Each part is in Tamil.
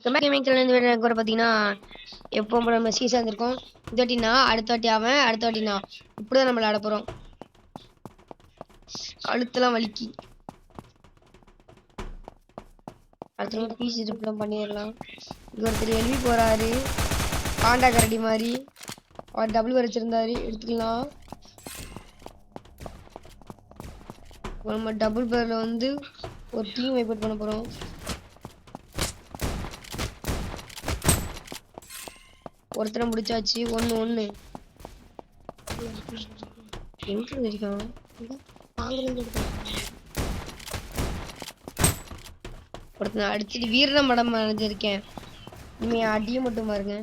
கூட பார்த்தீங்கன்னா எப்போ நம்ம சீசன் இருந்திருக்கோம். இந்த வாட்டினா அடுத்த வாட்டி அவன், அடுத்த வாட்டி நான். இப்படிதான் நம்ம விளையாட போறோம். கழுத்தெல்லாம் வலிக்கி. அடுத்த பீஸ் ரிப்ளம் பண்ணிடலாம். இங்க ஒருத்தர் எழுதி போறாரு. பாண்டா கரடி மாதிரி அவர் டபுள் வச்சிருந்தாரு. எடுத்துக்கலாம். நம்ம டபுள் பேர்ல வந்து ஒரு டீம் வைப்பட் பண்ண போறோம். ஒருத்தரை முடிச்சாச்சு. 1-1 எங்க இருக்கான்? ஒருத்தனை அடிச்சுட்டு வீர மடம் அடைஞ்சிருக்கேன். இனிமே அடிய மட்டும் பாருங்க.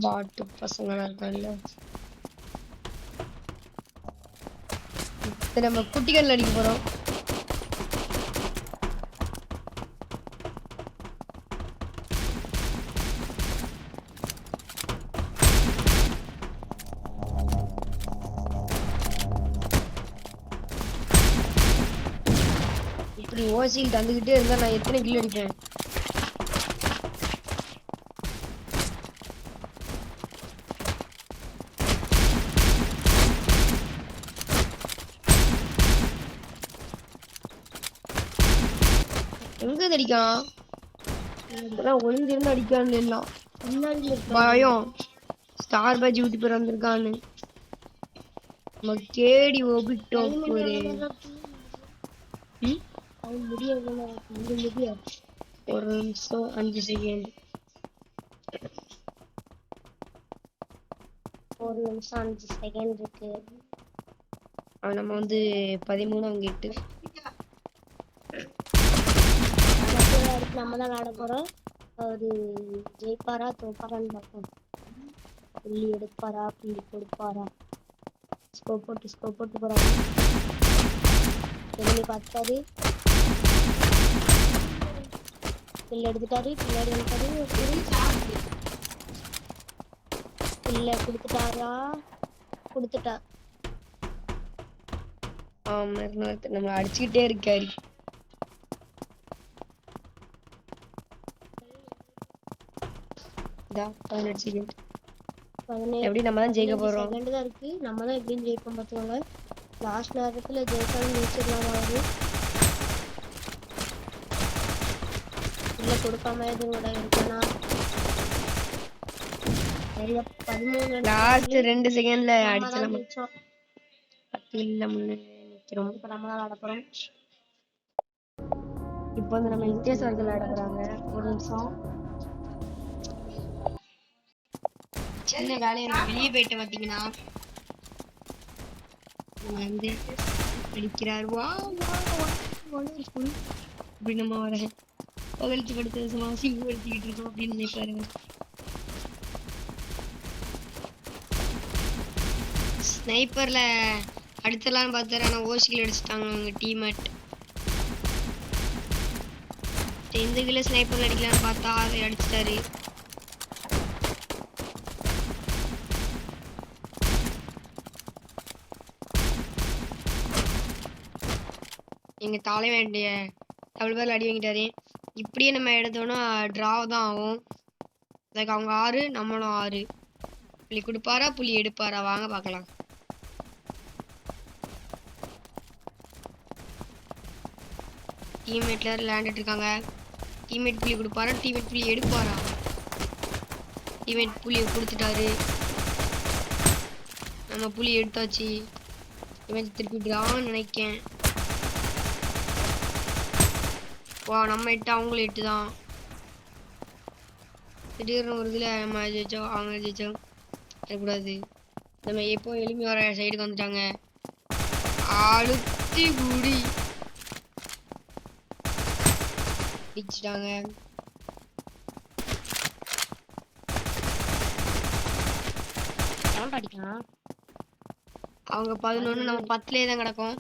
பாட்டு பசங்களா இருக்காங்கல்ல, நம்ம குட்டிகள் அடிக்க போறோம். இப்படி ஓசியில் தந்துகிட்டே இருந்தா நான் எத்தனை கில் அடிப்பேன்? எங்க அடிக்கான்? ஒளிஞ்சிருந்து அடிக்கான்னு எல்லாம் பயம். ஸ்டார் பாஜி ஊட்டி பேர் வந்திருக்கான்னு நம்ம கேடி ஓபிட்டோம். ஒரு நிமிஷம் 5 செகண்ட். இருக்கு. நம்ம வந்து 13, அவங்க 8. நம்ம தான் விளையாட போறோம். அவரு ஜெயிப்பாரா தோப்பாரான்னு பார்ப்போம். புள்ளி எடுப்பாரா புள்ளி கொடுப்பாரா? ஸ்கோப் போட்டு போறாரு. எதிரி பார்த்தாரு. பிள்ளை எடுத்துட்டாரு. பின்னாடி வந்துட்டாரு. பிள்ளை கொடுத்துட்டாரா? கொடுத்துட்டா. ஆமா, நம்மள அடிச்சுக்கிட்டே இருக்காரு. எப்படி நம்ம தான் ஜெயிக்க போறோம். செகண்ட் தான் இருக்கு. நம்ம தான் எப்படின்னு ஜெயிப்போம் பார்த்துக்கோங்க. லாஸ்ட் நேரத்துல ஜெயிச்சாலும் ஜெயிச்சிடலாம். இல்ல கொடுக்காம எதுவும் கூட இருக்குன்னா 13 லாஸ்ட் 2 செகண்ட்ல அடிச்சலாம். 10 இல்ல முன்ன நிக்கிறோம். இப்ப நம்ம தான் விளையாட போறோம். இப்போ வந்து நம்ம இன்டெஸ் வர்க்க விளையாட போறாங்க. ஒரு நிமிஷம் சின்ன வேலையை வெளியே போயிட்டு பார்த்தீங்கன்னா வந்து அடிக்கிறார். இப்படி நம்ம வர பகலிச்சு படுத்து சும்மா சிம்படுத்திக்கிட்டு இருக்கோம் அப்படின்னு நினைப்பாருங்க. ஸ்னைப்பர்ல அடித்தலான்னு பார்த்தாரு. ஆனால் ஓசிகள் அடிச்சுட்டாங்க அவங்க டீம்மேட். எந்த கிலோ ஸ்னைப்பர்ல அடிக்கலான்னு பார்த்தா அதை அடிச்சிட்டாரு. எங்க தாளை வேண்டிய டபுள் பேர்ல அடி வாங்கிட்டாரு. இப்படியே நம்ம எடுத்தோம்னா டிராவ் தான் ஆகும். அதுக்கு அவங்க 6 நம்மளும் 6. புள்ளி கொடுப்பாரா புள்ளி எடுப்பாரா? வாங்க பார்க்கலாம். டீம்மேட்ல விளையாண்டுட்டு இருக்காங்க. டீம்மேட் புள்ளி கொடுப்பாரா டீம்மேட் புள்ளி எடுப்பாரா? டீம்மேட் புள்ளி கொடுத்துட்டாரு. நம்ம புள்ளி எடுத்தாச்சு. டீம்மேட் திருப்பி டிரான்னு நினைக்கேன். வா, நம்ம 8 அவங்களும் 8 தான். திடீர்னு ஒரு இதுல நம்ம ஜெயிச்சோம் அவங்க ஜெயிச்சோம் இருக்கக்கூடாது. நம்ம எப்போ எளிமை வர சைடுக்கு வந்துட்டாங்க. அழுத்தி கூடி அடிச்சிட்டாங்க. அவங்க 11 நம்ம 10லயே தான் கிடக்கும்.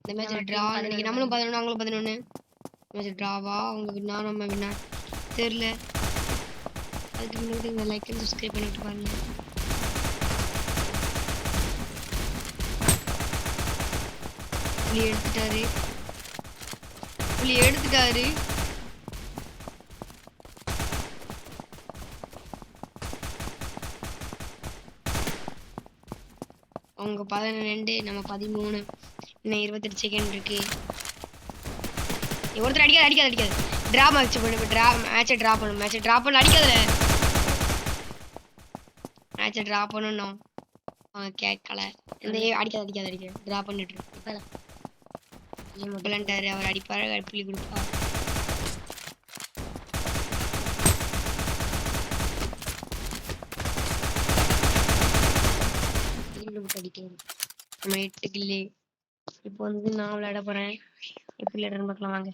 இந்த மேட்ச் டிரா. இன்னைக்கு நம்மளும் 11 அவங்களும் 11. மேட்ச் டிராவா அவங்க வின்னா நம்ம வின்னா தெரியல. அதுக்கு முன்னாடி இந்த லைக் அண்ட் சப்ஸ்கிரைப் பண்ணிட்டு பாருங்க. புலி எடுத்துட்டாரு. அவங்க 12 நம்ம 13. இன்னும் 28 செகண்ட் இருக்கு. ஒருத்தர் அடிக்காது. டிரா மேட்ச் பண்ணு. மேட்சை டிரா பண்ணு. அடிக்காத. மேட்சை டிரா பண்ணணும். அவன் கேட்கல. அடிக்காத. டிரா பண்ணிட்டு விளையாண்டாரு. அவர் அடிப்பாரு, புள்ளி கொடுப்பா. நம்ம 8 கில்லு. இப்போ வந்து நான் விளையாட போறேன். எப்படி விளையாடுறேன்னு பார்க்கலாம் வாங்க.